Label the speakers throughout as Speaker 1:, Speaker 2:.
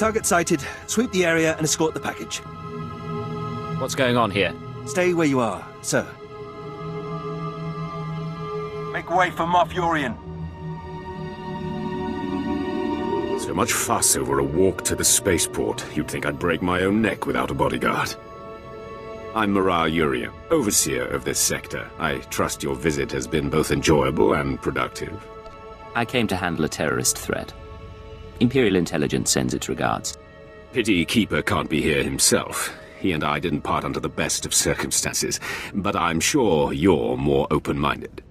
Speaker 1: Target sighted. Sweep the area and escort the package.
Speaker 2: What's going on here?
Speaker 1: Stay where you are, sir.
Speaker 3: Make way for Moff Yorian.
Speaker 4: So much fuss over a walk to the spaceport. You'd think I'd break my own neck without a bodyguard. I'm Mara Yurian, overseer of this sector. I trust your visit has been both enjoyable and productive.
Speaker 2: I came to handle a terrorist threat. Imperial intelligence sends its regards.
Speaker 4: Pity Keeper can't be here himself. He and I didn't part under the best of circumstances, but I'm sure you're more open-minded.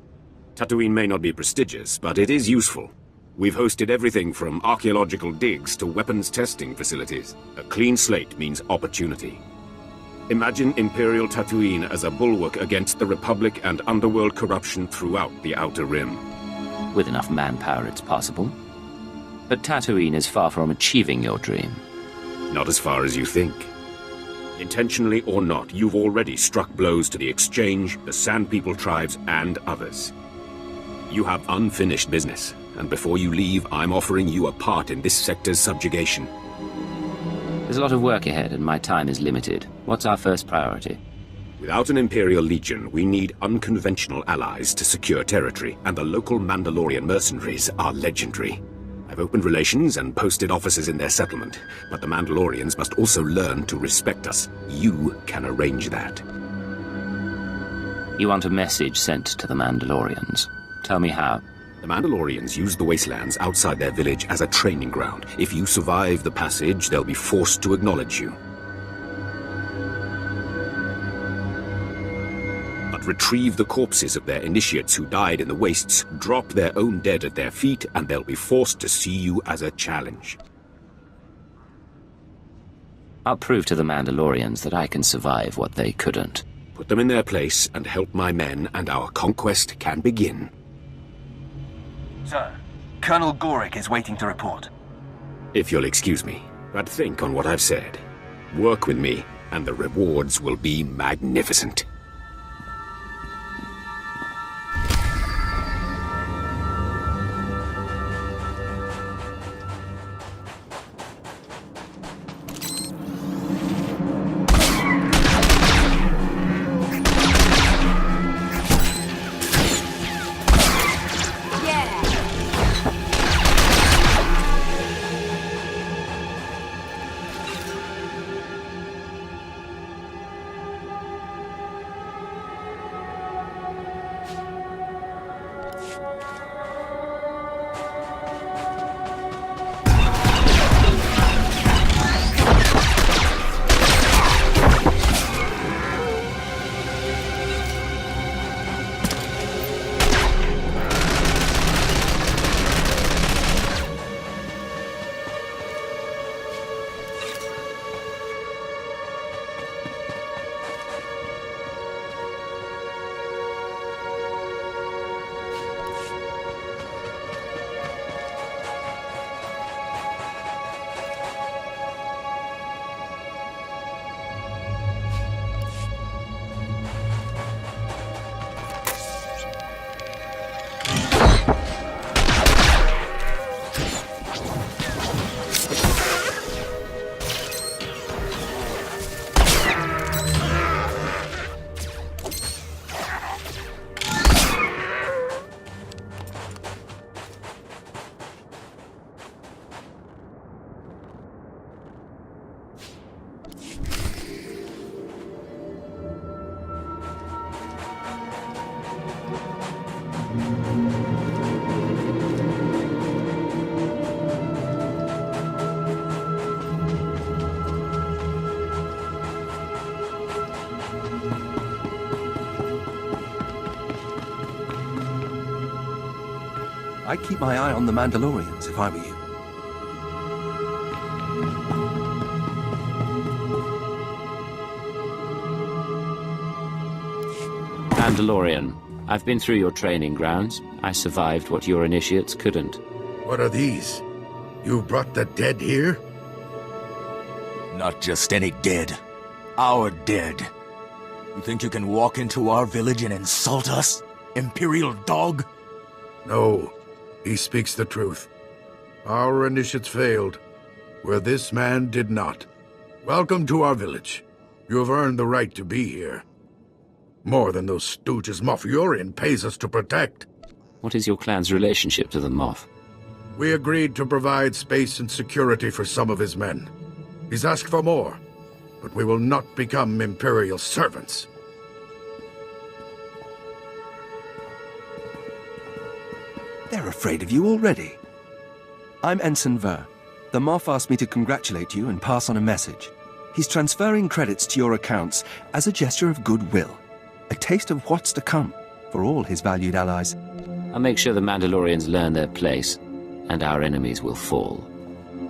Speaker 4: Tatooine may not be prestigious, but it is useful. We've hosted everything from archaeological digs to weapons testing facilities. A clean slate means opportunity. Imagine Imperial Tatooine as a bulwark against the Republic and underworld corruption throughout the Outer Rim.
Speaker 2: With enough manpower, it's possible. But Tatooine is far from achieving your dream.
Speaker 4: Not as far as you think. Intentionally or not, you've already struck blows to the Exchange, the Sand People tribes, and others. You have unfinished business, and before you leave, I'm offering you a part in this sector's subjugation.
Speaker 2: There's a lot of work ahead, and my time is limited. What's our first priority?
Speaker 4: Without an Imperial Legion, we need unconventional allies to secure territory, and the local Mandalorian mercenaries are legendary. I've opened relations and posted officers in their settlement, but the Mandalorians must also learn to respect us. You can arrange that.
Speaker 2: You want a message sent to the Mandalorians. Tell me how.
Speaker 4: The Mandalorians use the wastelands outside their village as a training ground. If you survive the passage, they'll be forced to acknowledge you. But retrieve the corpses of their initiates who died in the wastes, drop their own dead at their feet, and they'll be forced to see you as a challenge.
Speaker 2: I'll prove to the Mandalorians that I can survive what they couldn't.
Speaker 4: Put them in their place and help my men, and our conquest can begin.
Speaker 3: Sir, Colonel Gorick is waiting to report.
Speaker 4: If you'll excuse me, but think on what I've said. Work with me, and the rewards will be magnificent.
Speaker 1: I'd keep my eye on the Mandalorians if I were you.
Speaker 2: Mandalorian, I've been through your training grounds. I survived what your initiates couldn't.
Speaker 5: What are these? You brought the dead here?
Speaker 6: Not just any dead. Our dead. You think you can walk into our village and insult us? Imperial dog?
Speaker 5: No. He speaks the truth. Our initiates failed. where this man did not. Welcome to our village. You have earned the right to be here. More than those stooges Moff Yorian pays us to protect.
Speaker 2: What is your clan's relationship to the Moff?
Speaker 5: We agreed to provide space and security for some of his men. He's asked for more, but we will not become Imperial servants.
Speaker 1: They're afraid of you already. I'm Ensign Ver. The Moff asked me to congratulate you and pass on a message. He's transferring credits to your accounts as a gesture of goodwill. A taste of what's to come for all his valued allies.
Speaker 2: I'll make sure the Mandalorians learn their place, and our enemies will fall.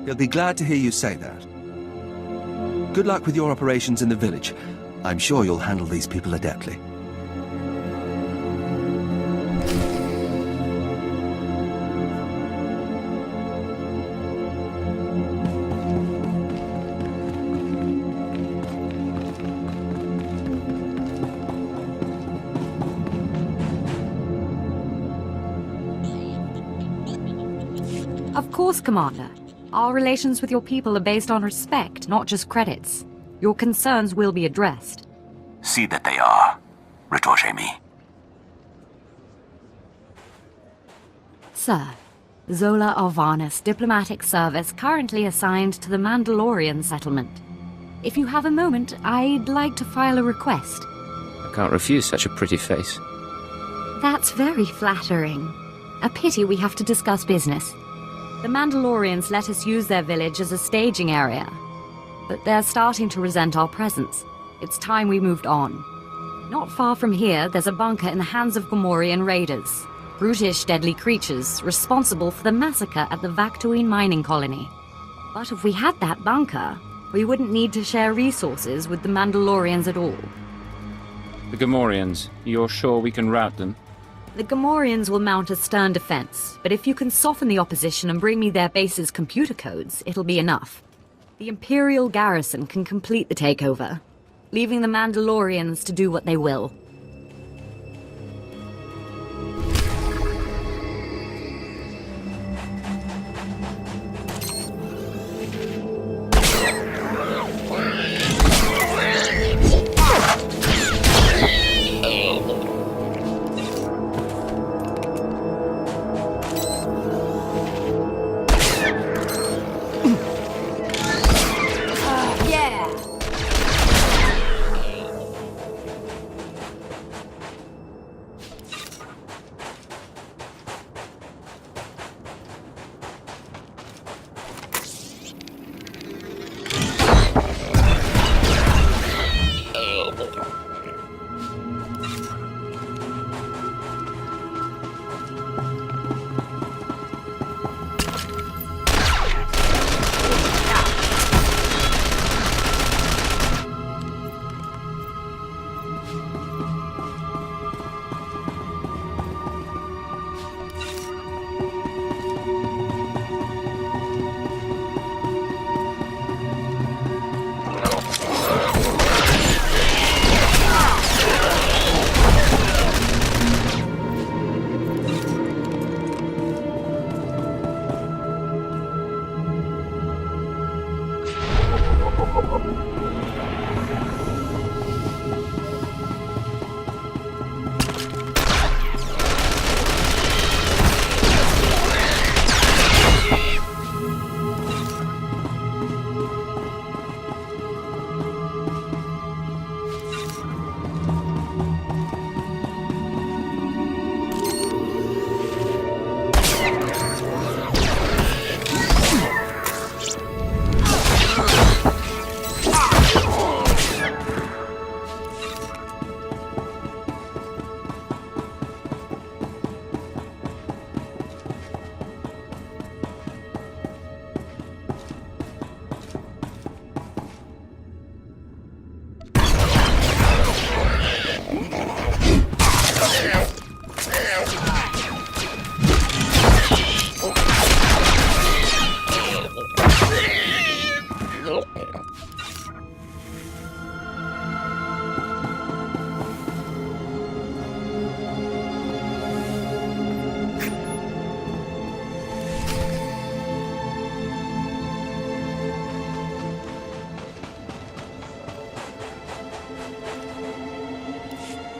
Speaker 1: He'll be glad to hear you say that. Good luck with your operations in the village. I'm sure you'll handle these people adeptly.
Speaker 7: Of course, Commander. Our relations with your people are based on respect, not just credits. Your concerns will be addressed.
Speaker 3: See that they are. Retorche me.
Speaker 7: Sir, Zola Arvanis Diplomatic Service currently assigned to the Mandalorian settlement. If you have a moment, I'd like to file a request.
Speaker 2: I can't refuse such a pretty face.
Speaker 7: That's very flattering. A pity we have to discuss business. The Mandalorians let us use their village as a staging area, but they're starting to resent our presence. It's time we moved on. Not far from here, there's a bunker in the hands of Gamorrean raiders, brutish, deadly creatures responsible for the massacre at the Tatooine mining colony. But if we had that bunker, we wouldn't need to share resources with the Mandalorians at all.
Speaker 8: The Gamorreans, you're sure we can rout them?
Speaker 7: The Gamorreans will mount a stern defense, but if you can soften the opposition and bring me their base's computer codes, it'll be enough. The Imperial garrison can complete the takeover, leaving the Mandalorians to do what they will.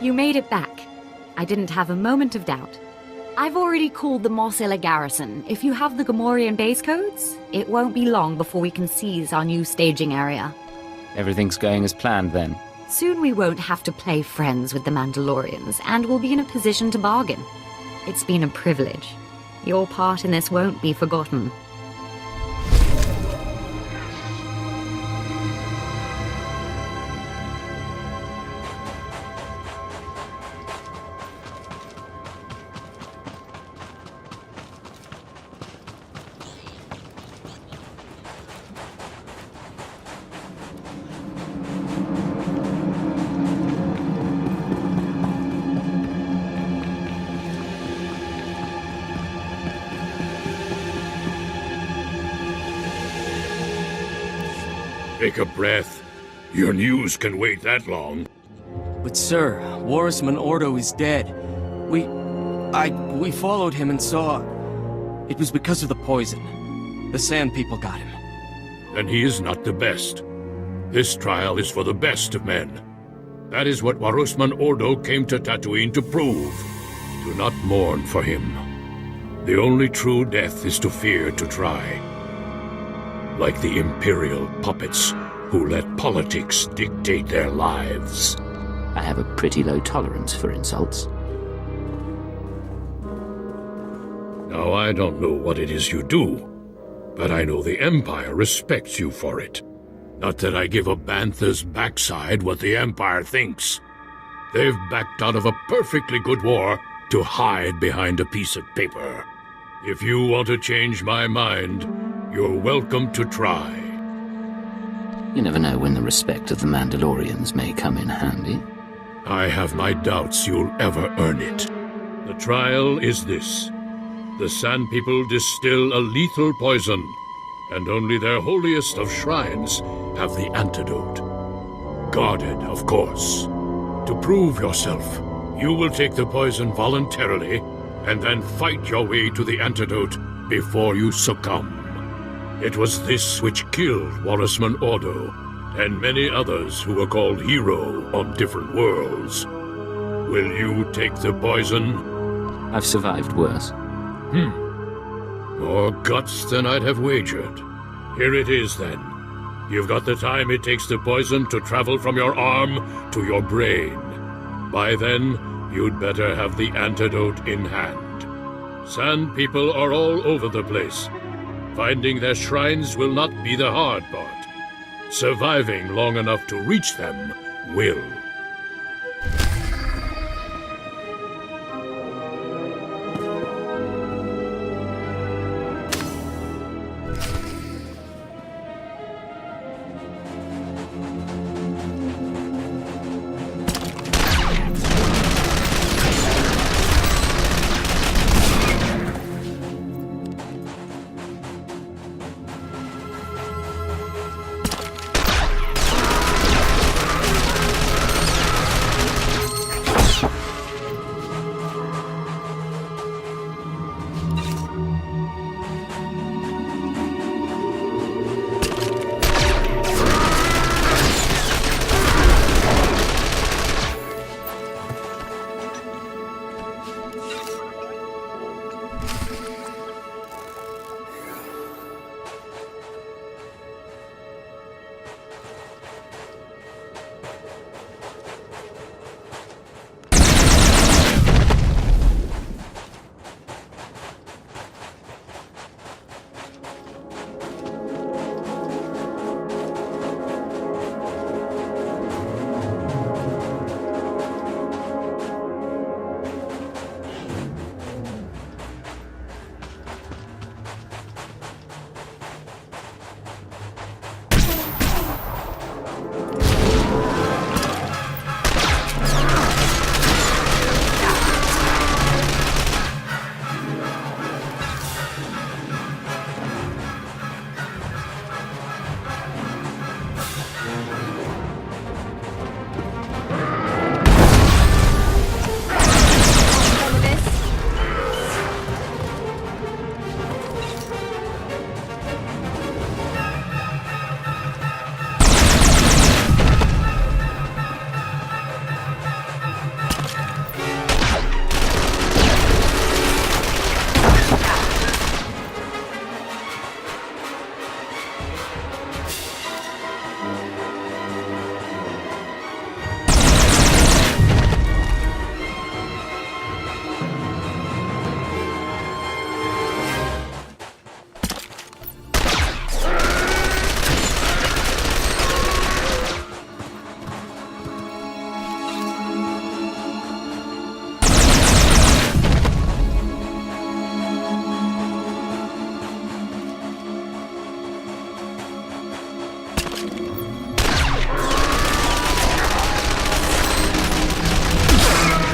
Speaker 7: You made it back. I didn't have a moment of doubt. I've already called the Mos Illa garrison. If you have the Gamorrean base codes, it won't be long before we can seize our new staging area.
Speaker 8: Everything's going as planned then.
Speaker 7: Soon we won't have to play friends with the Mandalorians, and we'll be in a position to bargain. It's been a privilege. Your part in this won't be forgotten.
Speaker 5: Take a breath. Your news can wait that long.
Speaker 9: But sir, Warisman Ordo is dead. We followed him and saw... It was because of the poison. The Sand People got him.
Speaker 5: Then he is not the best. This trial is for the best of men. That is what Warisman Ordo came to Tatooine to prove. Do not mourn for him. The only true death is to fear to try. Like the Imperial puppets who let politics dictate their lives.
Speaker 2: I have a pretty low tolerance for insults.
Speaker 5: Now, I don't know what it is you do, but I know the Empire respects you for it. Not that I give a bantha's backside what the Empire thinks. They've backed out of a perfectly good war to hide behind a piece of paper. If you want to change my mind, you're welcome to try.
Speaker 2: You never know when the respect of the Mandalorians may come in handy.
Speaker 5: I have my doubts you'll ever earn it. The trial is this. The Sand People distill a lethal poison, and only their holiest of shrines have the antidote. Guarded, of course. To prove yourself, you will take the poison voluntarily, and then fight your way to the antidote before you succumb. It was this which killed Warisman Ordo, and many others who were called hero on different worlds. Will you take the poison?
Speaker 2: I've survived worse.
Speaker 5: More guts than I'd have wagered. Here it is, then. You've got the time it takes the poison to travel from your arm to your brain. By then, you'd better have the antidote in hand. Sand People are all over the place. Finding their shrines will not be the hard part. Surviving long enough to reach them will.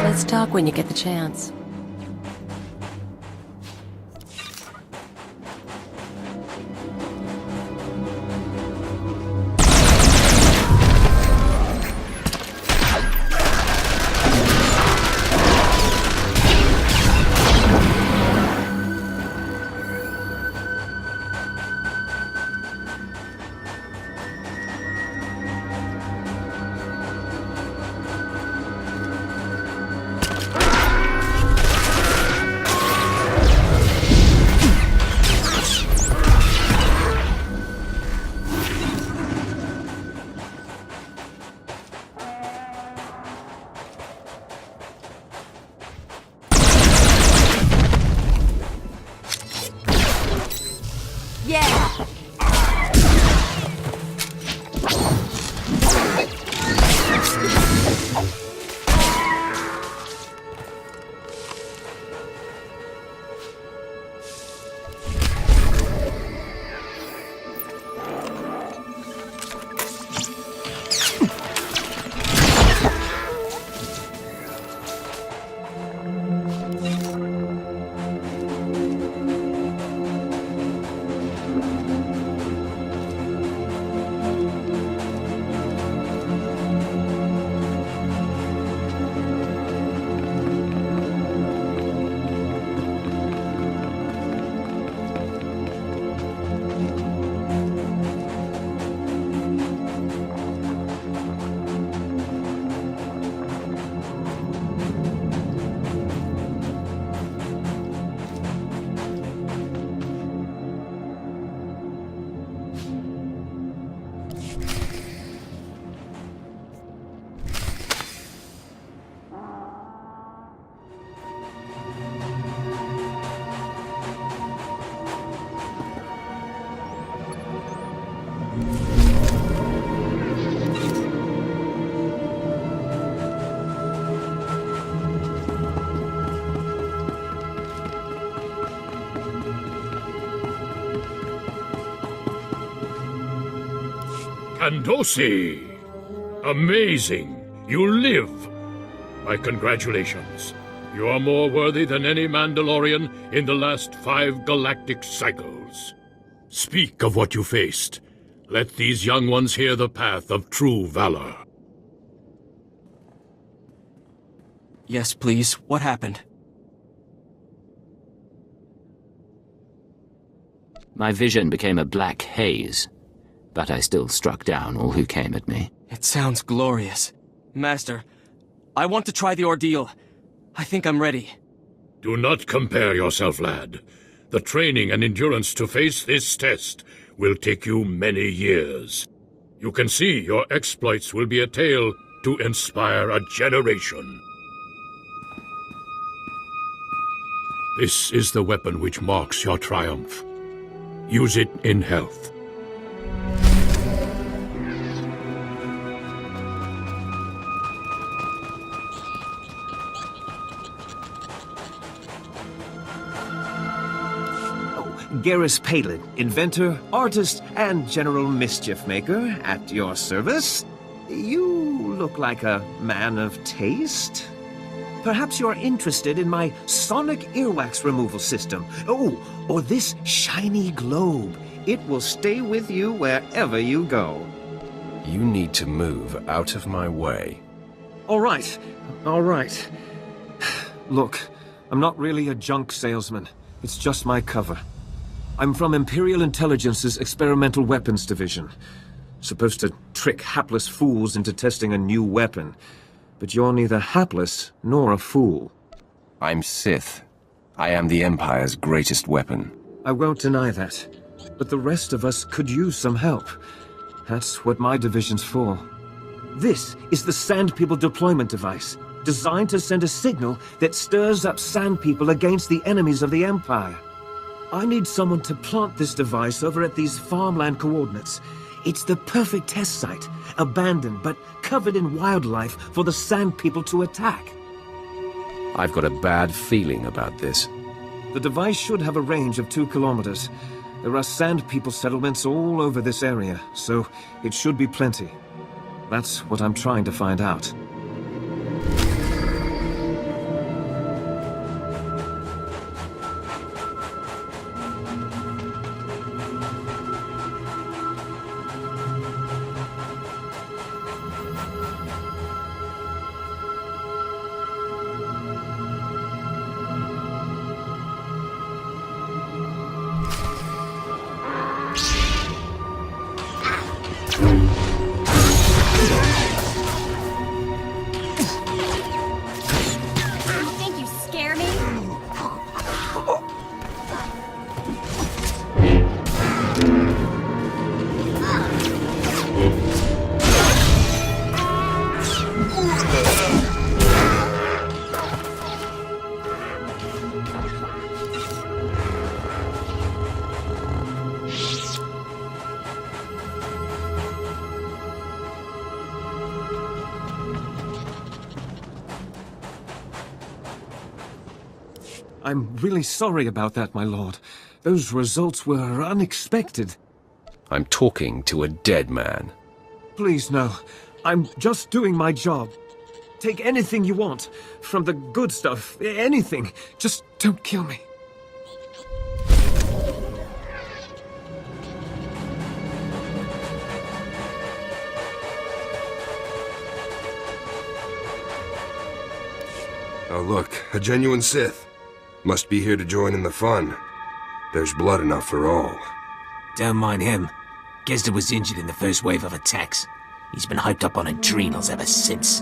Speaker 10: Let's talk when you get the chance.
Speaker 5: Andosi! Amazing! You live! My congratulations. You are more worthy than any Mandalorian in the last 5 galactic cycles. Speak of what you faced. Let these young ones hear the path of true valor.
Speaker 9: Yes, please. What happened?
Speaker 2: My vision became a black haze, but I still struck down all who came at me.
Speaker 9: It sounds glorious. Master, I want to try the ordeal. I think I'm ready.
Speaker 5: Do not compare yourself, lad. The training and endurance to face this test will take you many years. You can see your exploits will be a tale to inspire a generation. This is the weapon which marks your triumph. Use it in health.
Speaker 1: Garrus Palin, inventor, artist, and general mischief maker, at your service. You look like a man of taste. Perhaps you're interested in my sonic earwax removal system. Oh, or this shiny globe. It will stay with you wherever you go.
Speaker 11: You need to move out of my way.
Speaker 1: All right. Look, I'm not really a junk salesman. It's just my cover. I'm from Imperial Intelligence's Experimental Weapons Division. Supposed to trick hapless fools into testing a new weapon. But you're neither hapless nor a fool.
Speaker 11: I'm Sith. I am the Empire's greatest weapon.
Speaker 1: I won't deny that. But the rest of us could use some help. That's what my division's for. This is the Sand People deployment device, designed to send a signal that stirs up Sand People against the enemies of the Empire. I need someone to plant this device over at these farmland coordinates. It's the perfect test site, abandoned but covered in wildlife for the Sand People to attack.
Speaker 11: I've got a bad feeling about this.
Speaker 1: The device should have a range of 2 kilometers. There are Sand People settlements all over this area, so it should be plenty. That's what I'm trying to find out. I'm really sorry about that, my lord. Those results were unexpected.
Speaker 11: I'm talking to a dead man.
Speaker 1: Please, no. I'm just doing my job. Take anything you want. From the good stuff, anything. Just don't kill me.
Speaker 12: Oh look, a genuine Sith. Must be here to join in the fun. There's blood enough for all.
Speaker 6: Don't mind him. Gesda was injured in the first wave of attacks. He's been hyped up on adrenals ever since.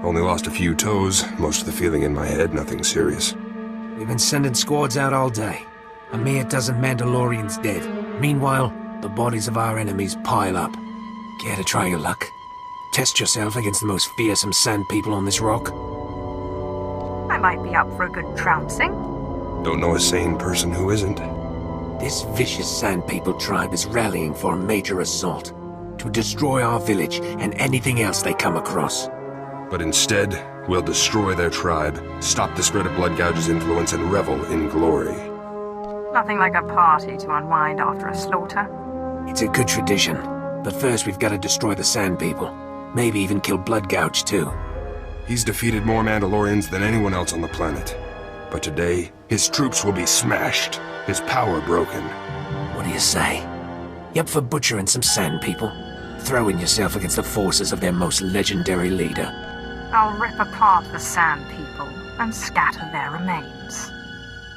Speaker 12: Only lost a few toes, most of the feeling in my head, nothing serious.
Speaker 13: We've been sending squads out all day. A mere dozen Mandalorians dead. Meanwhile, the bodies of our enemies pile up. Care to try your luck? Test yourself against the most fearsome sand people on this rock?
Speaker 14: I might be up for a good trouncing.
Speaker 12: Don't know a sane person who isn't.
Speaker 13: This vicious sand people tribe is rallying for a major assault. To destroy our village and anything else they come across.
Speaker 12: But instead, we'll destroy their tribe, stop the spread of Blood Gouge's influence, and revel in glory.
Speaker 14: Nothing like a party to unwind after a slaughter.
Speaker 13: It's a good tradition. But first we've got to destroy the sand people. Maybe even kill Blood Gouge too.
Speaker 12: He's defeated more Mandalorians than anyone else on the planet. But today, his troops will be smashed, his power broken.
Speaker 13: What do you say? You up for butchering some sand people? Throwing yourself against the forces of their most legendary leader?
Speaker 14: I'll rip apart the sand people and scatter their remains.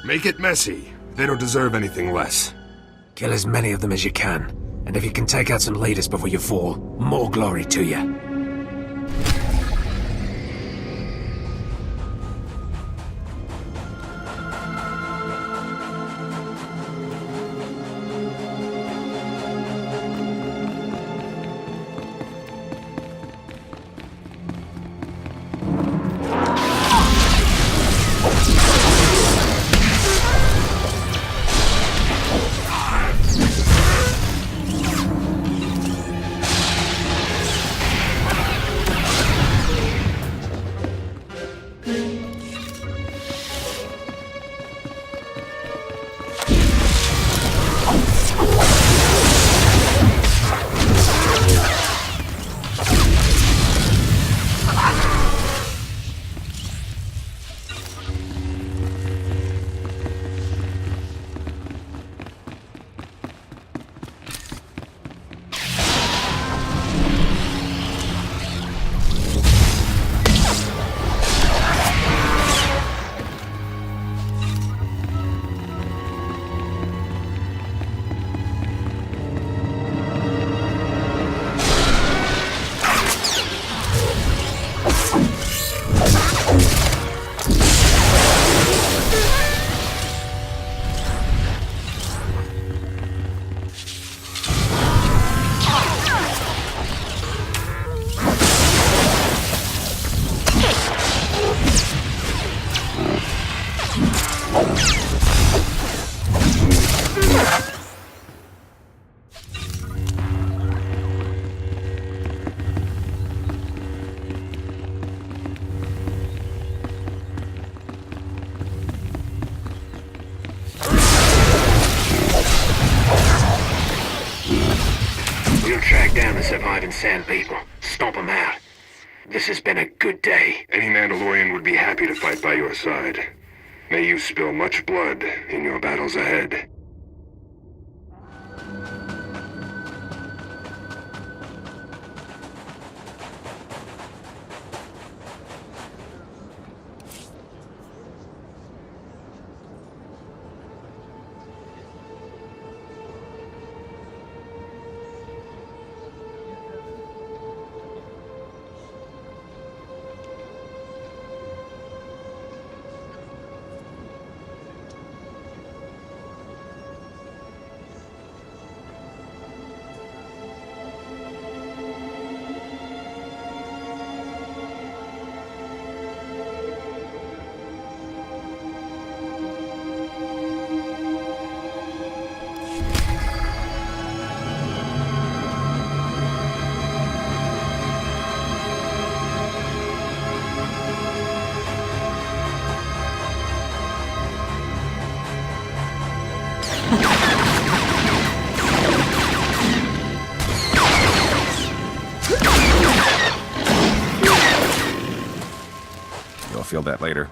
Speaker 12: Make it messy. They don't deserve anything less.
Speaker 13: Kill as many of them as you can. And if you can take out some leaders before you fall, more glory to you. We'll track down the surviving sand people. Stomp them out. This has been a good day.
Speaker 12: Any Mandalorian would be happy to fight by your side. May you spill much blood in your battles ahead.
Speaker 15: feel that later.